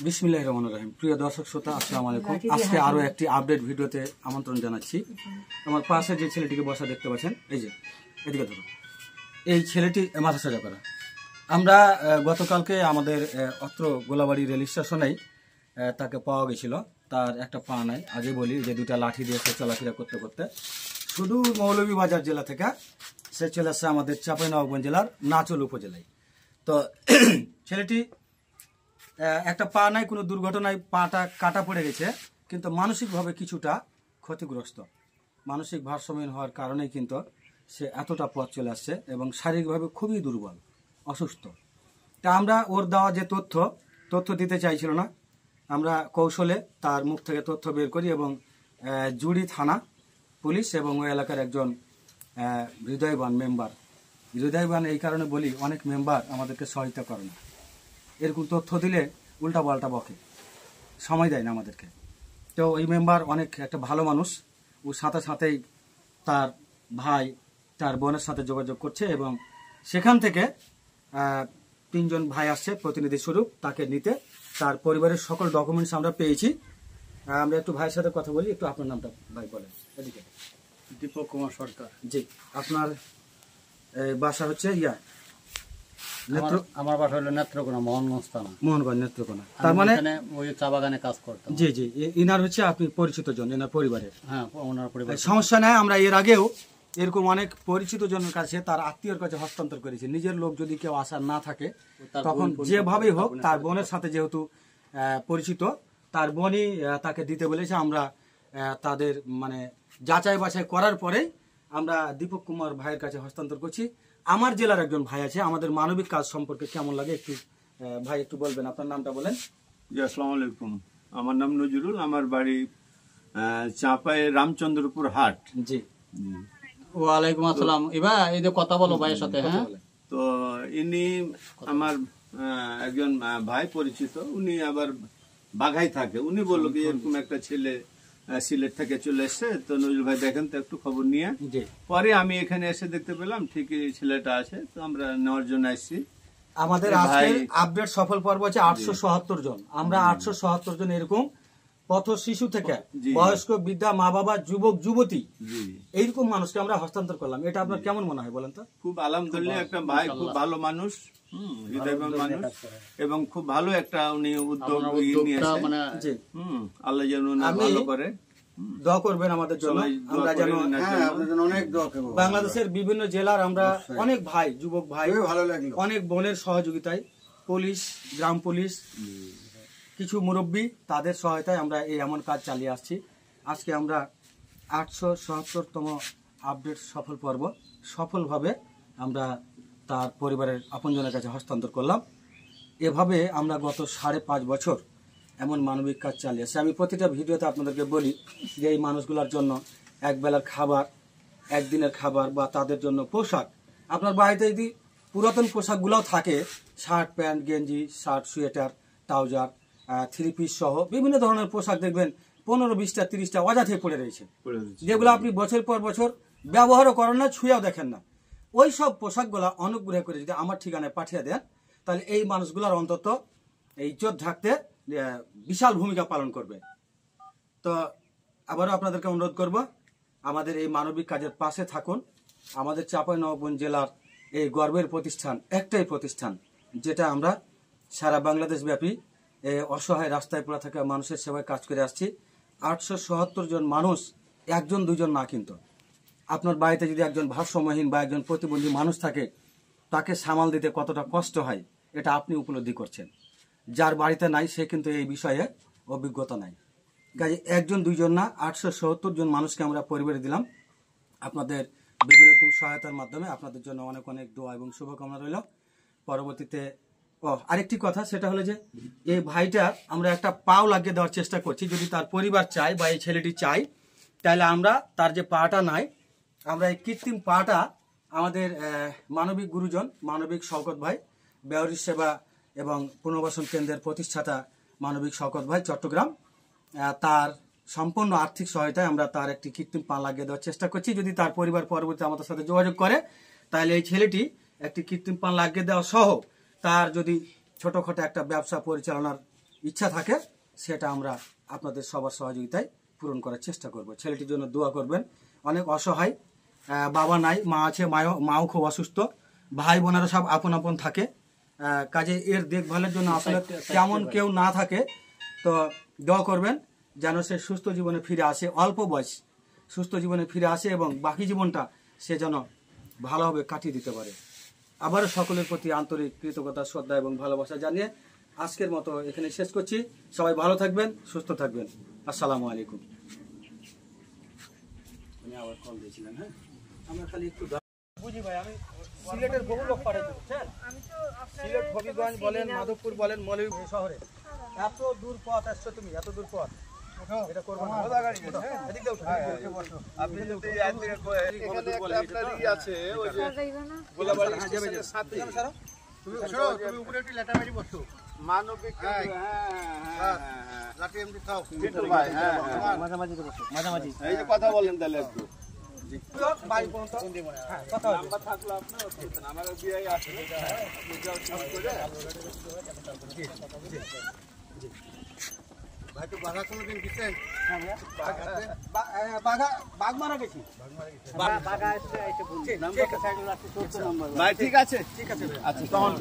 বিসমিল্লাহির রহমানির রহিম। প্রিয় দর্শক শ্রোতা, আসসালামু আলাইকুম। আজকে আরো একটি আপডেট ভিডিওতে আমন্ত্রণ জানাচ্ছি। আমার পাশে যে ছেলেটিকে বসা দেখতে পাচ্ছেন, এই যে এদিকে ধরুন, এই ছেলেটি মাথা সোজা করা। আমরা গতকালকে আমাদের অত্র গোলাবাড়ি রেল স্টেশনেই তাকে পাওয়া গেছিল। তার একটা পা নাই, আগে বলি যে দুটা লাঠি দিয়ে সে চলাফেরা করতে করতে শুধু মৌলভীবাজার জেলা থেকে সে চলে আসছে আমাদের চাঁপাইনবাবগঞ্জ জেলার নাচল উপজেলায়। তো ছেলেটি একটা পা নাই, কোনো দুর্ঘটনায় পাটা কাটা পড়ে গেছে, কিন্তু মানসিকভাবে কিছুটা ক্ষতিগ্রস্ত। মানসিক ভারসাম্যহীন হওয়ার কারণেই কিন্তু সে এতটা পথ চলে আসছে এবং শারীরিকভাবে খুবই দুর্বল, অসুস্থ। তা আমরা ওর দেওয়া যে তথ্য দিতে চাইছিল না, আমরা কৌশলে তার মুখ থেকে তথ্য বের করি এবং জুড়ি থানা পুলিশ এবং ওই এলাকার একজন হৃদয়বান মেম্বার, হৃদয়বান এই কারণে বলি, অনেক মেম্বার আমাদেরকে সহায়তা করে না। এরকম তথ্য দিলে উল্টা পাল্টা বকে, সময় দেয় না আমাদেরকে। তো ওই মেম্বার অনেক একটা ভালো মানুষ, ও সাথে সাথেই তার ভাই তার বোনের সাথে যোগাযোগ করছে এবং সেখান থেকে 3 জন ভাই আসছে প্রতিনিধি স্বরূপ তাকে নিতে। তার পরিবারের সকল ডকুমেন্টস আমরা পেয়েছি। আমরা একটু ভাইয়ের সাথে কথা বলি। একটু আপনার নামটা ভাই বলেন। এদিকে। দীপক কুমার সরকার। জি, আপনার বাসা হচ্ছে আমার বাসা হলো নেত্রকোনা, মোহনগঞ্জ থানা। মোহনগঞ্জ নেত্রকোনা। তার মানে ওই চা বাগানে কাজ করতাম। জি জি, ইনার হচ্ছে আপনি পরিচিত জন, এনার পরিবারের। হ্যাঁ, ওনার পরিবার। সমস্যা নাই, আমরা এর আগেও এরকম অনেক পরিচিত জনের কাছে, তার আত্মীয়র কাছে হস্তান্তর করেছি। নিজের লোক যদি কেউ আসার না থাকে, তখন যেভাবেই হোক, তার বোনের সাথে যেহেতু পরিচিত, তার বোনই তাকে দিতে বলেছে। আমরা তাদের মানে যাচাই বাছাই করার পরেই আমরা দীপক কুমার ভাইয়ের কাছে হস্তান্তর করছি। আমার জেলার একজন ভাই আছে, আমাদের মানবিক কাজ সম্পর্কে কেমন লাগে একটু ভাই একটু বলবেন, আপনার নামটা বলেন। জি, আসসালামু আলাইকুম। আমার নাম নজরুল, আমার বাড়ি চাঁপাই রামচন্দ্রপুর হাট। জি, ওয়ালাইকুম আসসালাম। এবার এই যে কথা বলো ভাইয়ের সাথে। হ্যাঁ, তো ইনি আমার একজন ভাই পরিচিত, উনি আবার বাঘাই থাকে। উনি বললো কি এরকম একটা ছেলে সিলেট থেকে চলে এসছে, তো নজরুল ভাই দেখেন তো একটু খবর নিয়ে। পরে আমি এখানে এসে দেখতে পেলাম ঠিকই ছেলেটা আছে, তো আমরা নেওয়ার জন্য আসছি। আমাদের আজকের আপডেট সফল পর্ব হচ্ছে 877 জন। আমরা 877 জন এরকম পথ শিশু থেকে বয়স্ক, বৃদ্ধা, মা বাবা, যুবক যুবতী, এইরকম মানুষকে আমরা হস্তান্তর করলাম। এটা আপনার কেমন মনে হয় বলেন তো? খুব আলহামদুলিল্লাহ, একটা ভাই খুব ভালো মানুষ, হৃদয়বান মানুষ, এবং খুব ভালো একটা উনি উদ্যোগ নিয়েছে। আল্লাহ যেন ভালো করে, দোয়া করবেন আমাদের জন্য। আমরা যেন বাংলাদেশের বিভিন্ন জেলার আমরা অনেক ভাই, যুবক ভাই, অনেক বোনের সহযোগিতায়, পুলিশ, গ্রাম পুলিশ, কিছু মুরব্বী, তাদের সহায়তায় আমরা এই এমন কাজ চালিয়ে আসছি। আজকে আমরা 877তম আপডেট সফল পর্ব সফলভাবে আমরা তার পরিবারের আপনজনের কাছে হস্তান্তর করলাম। এভাবে আমরা গত 5.5 বছর এমন মানবিক কাজ চালিয়ে আসছি। আমি প্রতিটা ভিডিওতে আপনাদেরকে বলি যে এই মানুষগুলোর জন্য একবেলার খাবার, একদিনের খাবার বা তাদের জন্য পোশাক, আপনার বাড়িতে যদি পুরাতন পোশাকগুলোও থাকে, শার্ট প্যান্ট গেঞ্জি, শার্ট সোয়েটার, ট্রাউজার, 3 পিস সহ বিভিন্ন ধরনের পোশাক দেখবেন 15, 20টা, 30টা অযথা পড়ে রয়েছে, যেগুলো আপনি বছর পর বছর ব্যবহারও করেন না, ছুঁয়েও দেখেন না। ওই সব পোশাকগুলো অনুগ্রহ করে যদি আমার ঠিকানায় পাঠিয়ে দেন, তাহলে এই মানুষগুলোর অন্তত এই ইজ্জত থাকতে বিশাল ভূমিকা পালন করবে। তো আবারও আপনাদেরকে অনুরোধ করব, আমাদের এই মানবিক কাজের পাশে থাকুন। আমাদের চাঁপাইনবাবগঞ্জ জেলার এই গর্বের প্রতিষ্ঠান, একটাই প্রতিষ্ঠান যেটা আমরা সারা বাংলাদেশ ব্যাপী অসহায় রাস্তায় পড়ে থাকা মানুষের সেবায় কাজ করে আসছি। 877 জন মানুষ, 1 জন 2 জন না, কিন্তু আপনার বাড়িতে যদি একজন ভারসাম্যহীন বা একজন প্রতিবন্ধী মানুষ থাকে, তাকে সামাল দিতে কতটা কষ্ট হয় এটা আপনি উপলব্ধি করছেন। যার বাড়িতে নাই সে কিন্তু এই বিষয়ে অভিজ্ঞতা নাই। কাজে 1 জন 2 জন না, 877 জন মানুষকে আমরা পরিবারে দিলাম। আপনাদের বিভিন্ন রকম সহায়তার মাধ্যমে আপনাদের জন্য অনেক অনেক দোয়া এবং শুভকামনা রইল। পরবর্তীতে আরেকটি কথা, সেটা হলো যে এই ভাইটা আমরা একটা পাও লাগিয়ে দেওয়ার চেষ্টা করছি। যদি তার পরিবার চায় বা এই ছেলেটি চায়, তাহলে আমরা তার যে পাটা নাই, আমরা এই কৃত্রিম পাটা আমাদের মানবিক গুরুজন, মানবিক শওকত ভাই, বেওরি সেবা এবং পুনর্বাসন কেন্দ্রের প্রতিষ্ঠাতা মানবিক শওকত ভাই চট্টগ্রাম, তার সম্পূর্ণ আর্থিক সহায়তায় আমরা তার একটি কৃত্রিম পা লাগিয়ে দেওয়ার চেষ্টা করছি। যদি তার পরিবার পরবর্তী আমাদের সাথে যোগাযোগ করে, তাহলে এই ছেলেটি একটি কৃত্রিম পা লাগিয়ে দেওয়া সহ তার যদি ছোটোখাটো একটা ব্যবসা পরিচালনার ইচ্ছা থাকে, সেটা আমরা আপনাদের সবার সহযোগিতায় পূরণ করার চেষ্টা করব। ছেলেটির জন্য দোয়া করবেন। অনেক অসহায়, বাবা নাই, মা আছে, মাও খুব অসুস্থ, ভাই বোনেরা সব আপন আপন থাকে। কাজে এর দেখভালের জন্য আসলে তেমন কেউ না থাকে। তো দোয়া করবেন যেন সে সুস্থ জীবনে ফিরে আসে, অল্প বয়স সুস্থ জীবনে ফিরে আসে এবং বাকি জীবনটা সে যেন ভালোভাবে কাটিয়ে দিতে পারে। আবারও সকলের প্রতি আন্তরিক কৃতজ্ঞতা, শ্রদ্ধা এবং ভালোবাসা জানিয়ে আজকের মতো এখানে শেষ করছি। সবাই ভালো থাকবেন, সুস্থ থাকবেন। আসসালামু আলাইকুম। আমি আবার কল দিয়েছিলাম। হ্যাঁ, আমরা খালি একটু বুঝি ভাই, আমি সিলেটের বহু লোক পাঠাই বুঝছেন, সিলেট, হবিগঞ্জ বলেন, মাধবপুর বলেন, মৌলভীবাজার শহরে এত দূর পথ আসছো তুমি, এত দূর পথ এটা করবো না। এদিক দিয়ে উঠো, আপনি যদি আপনার ই আছে ওই যে গোলাবাড়ি স্টেশনের সাথে তুমি উপরে একটু লেটার বাড়ি বসো, মানবিক লাঠি এমনি খাও বিট্টু ভাই। হ্যাঁ, মাঝামাঝি বসো, মাঝামাঝি এই যে কথা বলেন তাহলে একটু ভাই কোন তো হ্যাঁ কথা নাম্বার থাকলো আপনার আমার বিআই আছে ভাই। তো বাঘা কোনদিন দিচ্ছেন? বাঘ মারা গেছি, বাঘা এসে বলছি নাম্বারটা থাকলো, ভাই ঠিক আছে, ঠিক আছে, আচ্ছা তখন